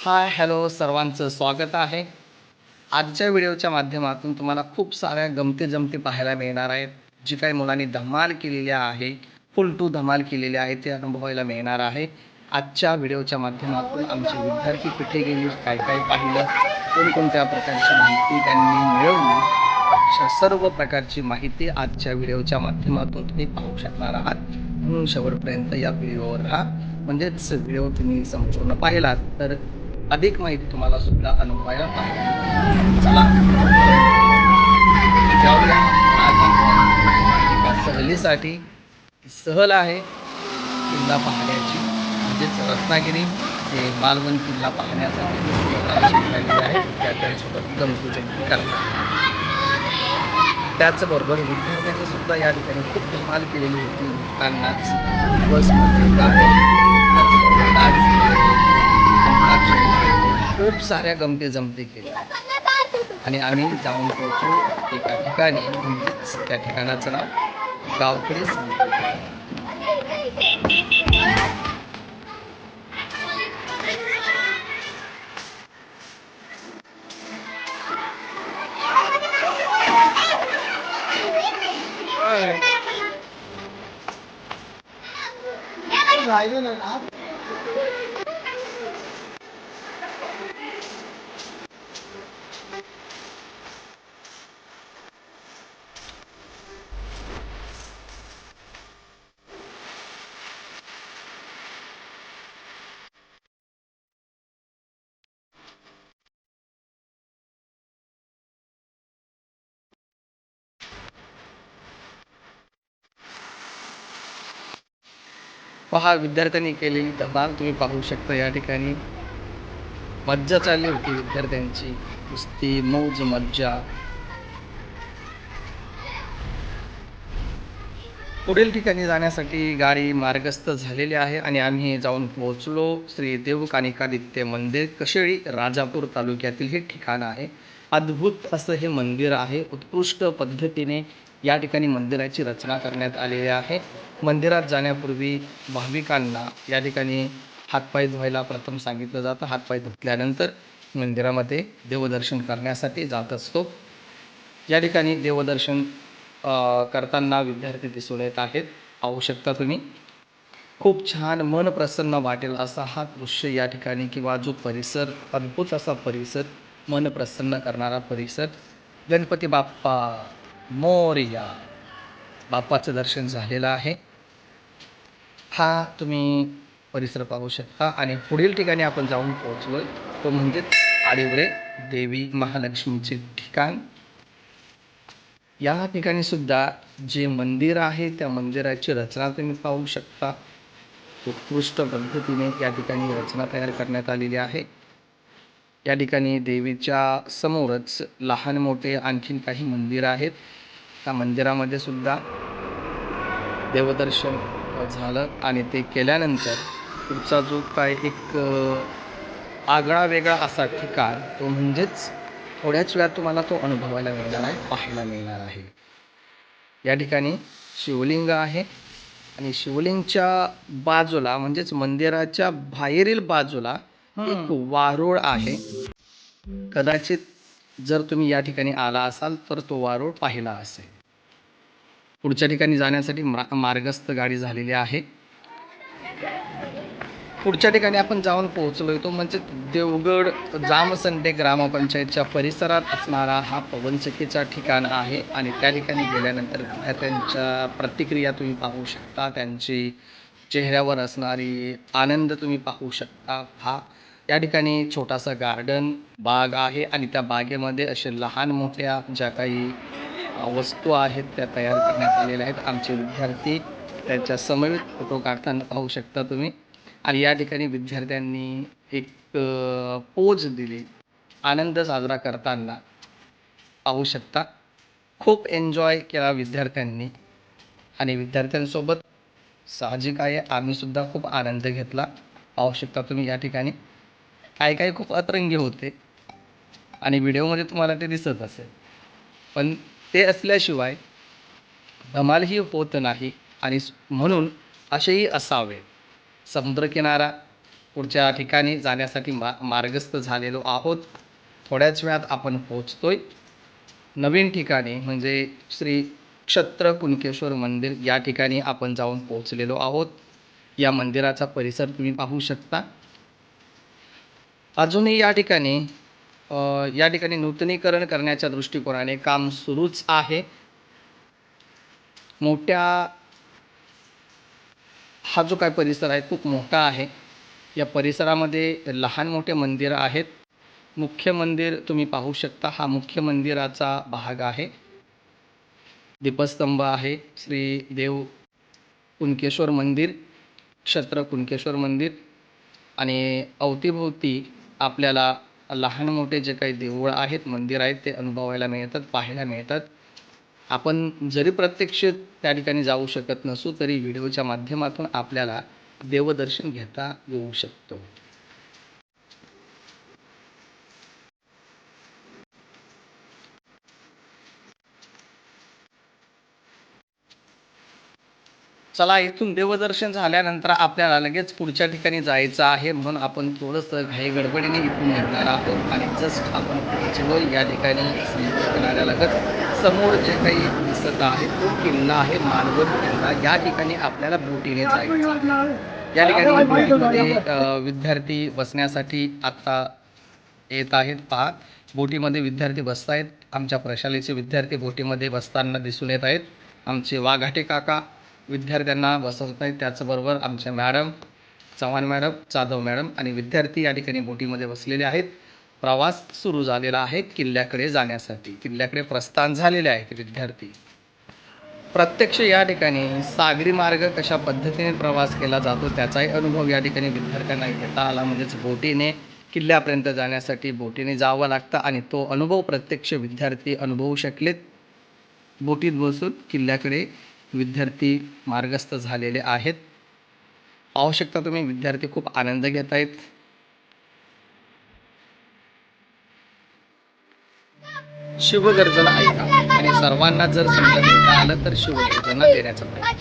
हाय, hello सर्वांचं स्वागत आहे. आजच्या व्हिडिओच्या माध्यमातून तुम्हाला खूप साऱ्या गमती-जमती पाहायला मिळणार आहेत. जी काही मुलांनी धमाल केलेली आहे, फुल टू धमाल केलेली आहे, ते अनुभवायला मिळणार आहे. आजच्या व्हिडिओच्या माध्यमातून आमचे विद्यार्थी कुठे गेले, काय-काय पाहिलं, कोणकोणत्या प्रकारची माहिती त्यांनी मिळवली, अशा सर्व प्रकारची माहिती आजच्या व्हिडिओच्या माध्यमातून तुम्ही पाहू शकणार आहात. म्हणून शेवटपर्यंत या व्हिडिओवर राहा. म्हणजेच व्हिडिओ तुम्ही संपूर्ण पाहिलात तर अधिक माहिती तुम्हाला सुद्धा अनुभवायला पाहिजे. चला जाऊया आज आपण एका सहलीसाठी. सहल आहे किल्ला पाहण्याची, म्हणजेच रत्नागिरी हे मालवण किल्ला पाहण्यासाठी निघालेली आहे. त्याच्यासोबत गमती-जमती करतात. त्याचबरोबर विद्यार्थ्यांनी सुद्धा या ठिकाणी खूप धमाल केलेली होती. त्यांनाच बसमध्ये गाणे, त्याचबरोबर डान्स केले, अंताक्षरी खेळली, खूप साऱ्या गमती-जमती केल्या आणि आम्ही जाऊन पोहोचलो एका ठिकाणी, म्हणजेच त्या ठिकाणाचं नाव गावखेडी संकुल. पहा, विद्यार्थ्यांनी केलेली धमाल तुम्ही पाहू शकता. या ठिकाणी मज्जा चालली होती विद्यार्थ्यांची, नुसती मौज मज्जा. पुढील ठिकाणी जाण्यासाठी गाडी मार्गस्थ झालेली आहे आणि आम्ही जाऊन पोहोचलो. श्री देवकानिकादित्य मंदिर, कशेळी, राजापूर तालुक्यातील हे ठिकाण आहे. अद्भुत असं हे मंदिर आहे. उत्कृष्ट पद्धतीने या ठिकाणी मंदिराची रचना करण्यात आलेली आहे. मंदिरात जाण्यापूर्वी भाविकांना या ठिकाणी हातपाय धुवायला प्रथम सांगितलं जातं. हातपाय धुतल्यानंतर मंदिरामध्ये देवदर्शन करण्यासाठी जात असतो. या ठिकाणी देवदर्शन करताना विद्यार्थी दिसून येत आहेत. पाहू शकता तुम्ही. खूप छान मन प्रसन्न वाटेल असा हा दृश्य या ठिकाणी, किंवा जो परिसर, अद्भुत असा परिसर, मन प्रसन्न करणारा परिसर. गणपती बाप्पा मोरया, बाप्पाचं दर्शन झालेलं आहे. हा तुम्ही परिसर पाहू शकता आणि पुढील ठिकाणी आपण जाऊन पोहोचलो, तो म्हणजेच आडिवरे देवी महालक्ष्मीचे ठिकाण. या ठिकाणी सुद्धा जे मंदिर आहे त्या मंदिराची रचना तुम्ही पाहू शकता. उत्कृष्ट पद्धतीने या ठिकाणी रचना तयार करण्यात आलेली आहे. या ठिकाणी देवीच्या समोरच लहान मोठे आणखीन काही मंदिर आहेत. त्या मंदिरामध्ये सुद्धा देवदर्शन झालं आणि ते केल्यानंतर पुढचा जो काय एक आगळा वेगळा असा ठिकाण, तो म्हणजेच थोड्याच वेळात तुम्हाला तो अनुभवायला मिळणार आहे, पाहायला मिळणार आहे. या ठिकाणी शिवलिंग आहे आणि शिवलिंगच्या बाजूला, म्हणजेच मंदिराच्या बाहेरील बाजूला एक वारुळ आहे. कदाचित जर तुम्ही या ठिकाणी आला असाल तर तो वारुळ पाहिला असेल. पुढच्या ठिकाणी जाण्यासाठी मार्गस्थ गाडी झालेली आहे. पुढच्या ठिकाणी आपण जाऊन पोहोचलो, तो म्हणजे देवगड जामसंडे ग्रामपंचायतच्या परिसरात असणारा हा पवनचक्कीचा ठिकाण आहे आणि त्या ठिकाणी गेल्यानंतर त्यांच्या प्रतिक्रिया तुम्ही पाहू शकता. त्यांची चेहऱ्यावर असणारी आनंद तुम्ही पाहू शकता. हा या ठिकाणी छोटासा गार्डन बाग आहे आणि त्या बागेमध्ये असे लहान मोठ्या ज्या काही वस्तू आहेत त्या तयार करण्यात आलेल्या आहेत. आमचे विद्यार्थी त्यांच्या समवेत फोटो काढताना पाहू शकता तुम्ही. आणि या ठिकाणी विद्यार्थ्यांनी एक पोज दिली, आनंद साजरा करताना पाहू शकता. खूप एन्जॉय केला विद्यार्थ्यांनी आणि विद्यार्थ्यांसोबत साहजिक आहे आम्हीसुद्धा खूप आनंद घेतला. पाहू शकता तुम्ही. या ठिकाणी काही काही खूप अतरंगी होते आणि व्हिडिओमध्ये तुम्हाला ते दिसत असेल, पण ते असल्याशिवाय धमालही होत नाही आणि म्हणून असेही असावे. समुद्रकिनारा, पुढच्या ठिकाणी जाण्यासाठी मार्गस्थ झालेलो आहोत. थोड्याच वेळात आपण पोहोचतोय नवीन ठिकाणी, म्हणजे श्री क्षत्र कुणकेश्वर मंदिर या ठिकाणी आपण जाऊन पोहोचलेलो आहोत. या मंदिराचा परिसर तुम्ही पाहू शकता. अजूनही या ठिकाणी नूतनीकरण करण्याच्या दृष्टिकोनाने काम सुरूच आहे. हा जो काय परिसर आहे खूप मोठा आहे. या परिसरामध्ये लहान मोठे मंदिरं आहेत. मुख्य मंदिर तुम्ही पाहू शकता. हा मुख्य मंदिराचा भाग आहे. दीपस्तंभ आहे. श्री देव कुणकेश्वर मंदिर, क्षत्र कुणकेश्वर मंदिर, आणि अवतीभोवती आपल्याला लहान मोठे जे काही देऊळ आहेत, मंदिर आहेत, ते अनुभवायला मिळतात, पाहायला मिळतात. आपण जरी प्रत्यक्ष त्या ठिकाणी जाऊ शकत नसू तरी व्हिडिओच्या माध्यमातून आपल्याला देवदर्शन घेता येऊ शकतो. चला, इथून देवदर्शन झाल्यानंतर आपल्याला लगेच पुढच्या ठिकाणी जायचं आहे, म्हणून आपण थोडंसं घाई गडबडीने इथून निघणार आहोत. आणि जस्ट आपण पोहोचलो या ठिकाणी समुद्र किनाऱ्यालगत समोर जे काही दिसत आहे तो किल्ला आहे, मालवण किल्ला. या ठिकाणी आपल्याला बोटीने जायचं. या ठिकाणी बोटीमध्ये विद्यार्थी बसण्यासाठी आत्ता येत आहेत. पहा, बोटीमध्ये विद्यार्थी बसत आहेत. आमच्या प्रशालेचे विद्यार्थी बोटीमध्ये बसताना दिसून येत आहेत. आमचे वाघाटे काका विद्यार्थ्यांना बसवत आहेत. त्याचबरोबर आमच्या madam, Chavan madam, Jadhav madam आणि विद्यार्थी या ठिकाणी बोटीमध्ये बसलेले आहेत. प्रवास सुरू झालेला आहे किल्ल्याकडे जाण्यासाठी. किल्ल्याकडे प्रस्थान झालेले आहेत विद्यार्थी. प्रत्यक्ष या ठिकाणी सागरी मार्ग कशा पद्धतीने प्रवास केला जातो त्याचाही अनुभव या ठिकाणी विद्यार्थ्यांना घेता आला. म्हणजेच बोटीने किल्ल्यापर्यंत जाण्यासाठी बोटीने जावं लागतं आणि तो अनुभव प्रत्यक्ष विद्यार्थी अनुभवू शकलेत. बोटीत बसून किल्ल्याकडे विद्यार्थी मार्गस्थ झालेले आहेत. पाहू शकता तुम्ही, विद्यार्थी खूप आनंद घेत आहेत. शिवगर्जना ऐका आणि सर्वांना जर समजा देता आलं तर शिवगर्जना देण्याचा प्रयत्न.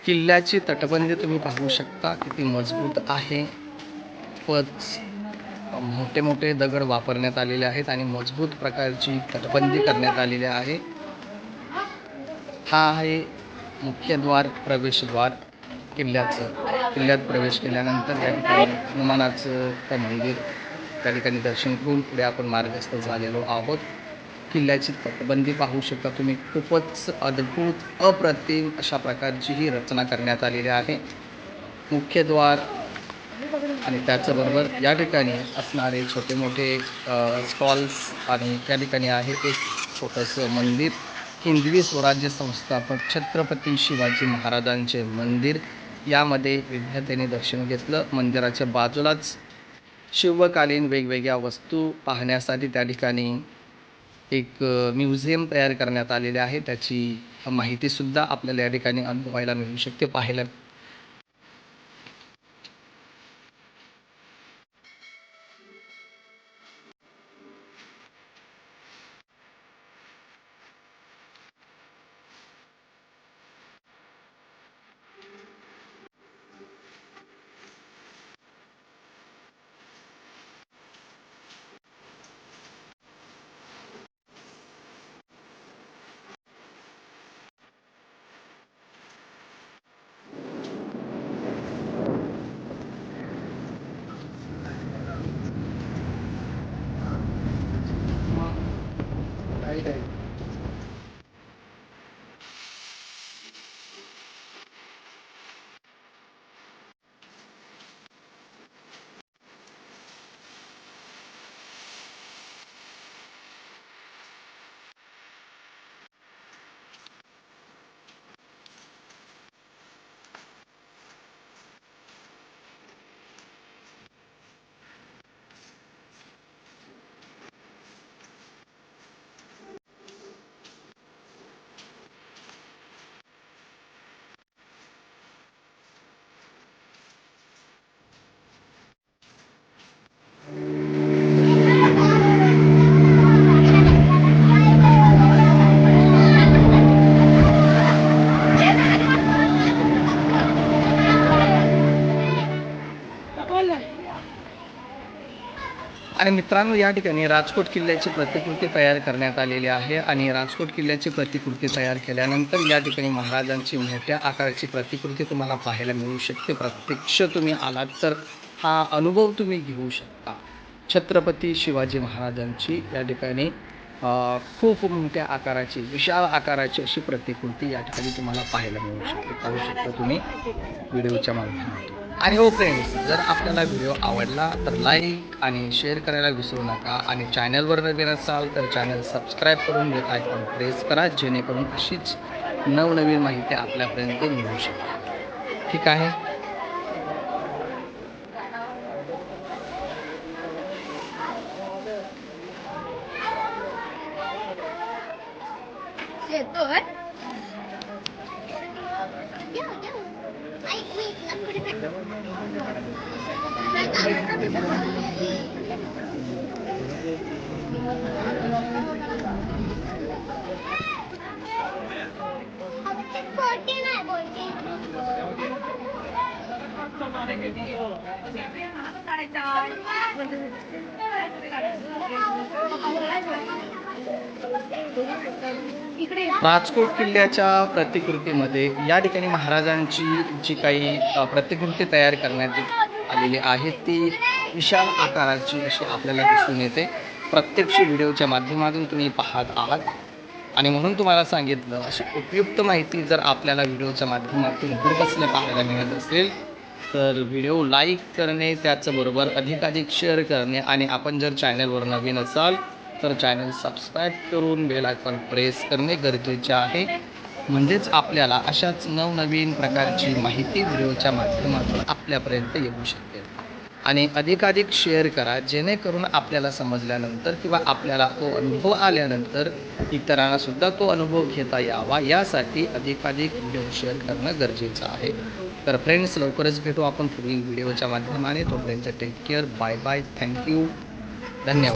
किल्ल्याची तटबंदी तुम्ही पाहू शकता किती मजबूत आहे. मोठे मोठे दगड वापरण्यात आलेले आहेत आणि मजबूत प्रकारची तटबंदी करण्यात आलेली आहे. हा आहे मुख्यद्वार, प्रवेशद्वार किल्ल्याचं. किल्ल्यात प्रवेश केल्यानंतर या ठिकाणी हनुमानाचं मंदिर, त्या ठिकाणी दर्शन घेऊन पुढे आपण मार्गस्थ झालेलो आहोत. किल्ल्याची तटबंदी पाहू शकता तुम्ही. खूपच अद्भुत, अप्रतिम अशा प्रकारची ही रचना करण्यात आलेली आहे. मुख्यद्वार आणि त्याचबरोबर या ठिकाणी असणारे छोटे मोठे स्टॉल्स आणि त्या ठिकाणी आहे एक छोटंसं मंदिर, हिंदवी स्वराज्य संस्थापक छत्रपती शिवाजी महाराजांचे मंदिर. यामध्ये विद्यार्थ्यांनी दर्शन घेतलं. मंदिराच्या बाजूलाच शिवकालीन वेगवेगळ्या वस्तू पाहण्यासाठी त्या ठिकाणी एक म्युझियम तयार करण्यात आलेले आहे. त्याची माहितीसुद्धा आपल्याला या ठिकाणी अनुभवायला मिळू शकते, पाहायला. आणि मित्रांनो, या ठिकाणी राजकोट किल्ल्याची प्रतिकृती तयार करण्यात आलेली आहे आणि राजकोट किल्ल्याची प्रतिकृती तयार केल्यानंतर या ठिकाणी महाराजांची मोठ्या आकाराची प्रतिकृती तुम्हाला पाहायला मिळू शकते. प्रत्यक्ष तुम्ही आलात तर हा अनुभव तुम्ही घेऊ शकता. छत्रपती शिवाजी महाराजांची या ठिकाणी खूप मोठ्या आकाराची, विशाल आकाराची अशी प्रतिकृती या ठिकाणी तुम्हाला पाहायला मिळू शकते. पाहू शकता तुम्ही व्हिडिओच्या माध्यमातून. आणि हो फ्रेंड्स, जर आपल्याला व्हिडिओ आवडला तर लाईक आणि शेअर करायला विसरू नका आणि चॅनलवर नवीन असाल तर चॅनल सबस्क्राईब करून बेल आयकॉन प्रेस करा, जेणेकरून अशीच नवनवीन माहिती आपल्यापर्यंत मिळू शकेल. ठीक आहे. राजकोट किल्ल्याच्या प्रतिकृतीमध्ये या ठिकाणी महाराजांची जी काही प्रतिकृती तयार करण्यात आलेली आहे ती विशाल आकाराची अशी आपल्याला दिसून येते. प्रत्यक्ष व्हिडिओच्या माध्यमातून तुम्ही पाहत आहात आणि म्हणून तुम्हाला सांगितलं, अशी उपयुक्त माहिती जर आपल्याला व्हिडिओच्या माध्यमातून घरबसल्या पाहायला मिळत असेल तर व्हिडिओ लाईक करणे, त्याचबरोबर अधिकाधिक शेअर करणे आणि आपण जर चॅनलवर नवीन असाल तर चॅनल सबस्क्राईब करून बेल आयकॉन प्रेस करणे गरजेचे आहे. म्हणजेच आपल्याला अशाच नवनवीन प्रकारची माहिती व्हिडिओच्या माध्यमातून आपल्यापर्यंत येऊ शकेल. आणि अधिकाधिक शेअर करा, जेणेकरून आपल्याला समजल्यानंतर किंवा आपल्याला तो अनुभव आल्यानंतर इतरांनासुद्धा तो अनुभव घेता यावा, यासाठी अधिकाधिक व्हिडिओ शेअर करणं गरजेचं आहे. तर फ्रेंड्स, लवकरच भेटू आपण पुढील व्हिडिओच्या माध्यमाने. तोपर्यंत take care, bye bye, thank you, धन्यवाद.